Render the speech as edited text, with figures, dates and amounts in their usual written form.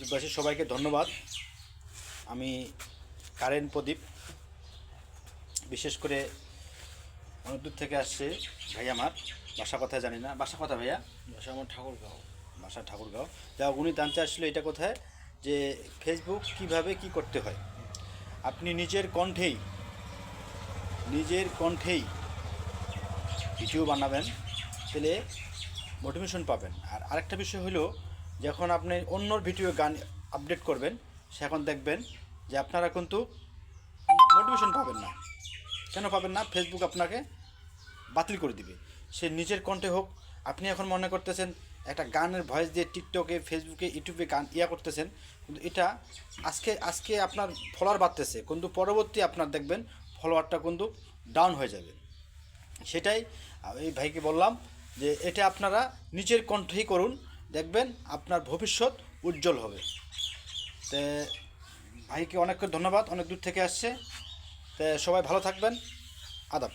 ফেসবুকবাসী সবাইকে ধন্যবাদ। আমি কারেন প্রদীপ, বিশেষ করে অনেক দূর থেকে আসছে ভাই। আমার বাসা কোথায় জানি না। বাসা কোথায় ভাইয়া? বাসা আমার ঠাকুরগাঁও। বাসা ঠাকুরগাঁও। যা উনি জানতে আসলে এটা কোথায় যে ফেসবুক কিভাবে কি করতে হয়। আপনি নিজের কণ্ঠেই ভিডিও বানাবেন, তাহলে মোটিভেশন পাবেন। আর আরেকটা বিষয় হলো, যখন আপনি অন্যর ভিডিও গান আপডেট করবেন, সেখন দেখবেন যে আপনারা কিন্তু মোটিভেশন পাবেন না। কেন পাবেন না? ফেসবুক আপনাকে বাতিল করে দিবে। সে নিজের কণ্ঠে হোক। আপনি এখন মনে করতেছেন একটা গানের ভয়েস দিয়ে টিকটকে, ফেসবুকে, ইউটিউবে গান করতেছেন, কিন্তু এটা আজকে আপনার ফলোয়ার বাড়তেছে, কিন্তু পরবর্তী আপনার দেখবেন ফলোয়ারটা কিন্তু ডাউন হয়ে যাবে। সেটাই এই ভাইকে বললাম যে এটা আপনারা নিজের কণ্ঠেই করুন, দেখবেন আপনার ভবিষ্যৎ উজ্জ্বল হবে। তো ভাইকে অনেক ধন্যবাদ, অনেক দূর থেকে আসছে। তো সবাই ভালো থাকবেন। আদাব।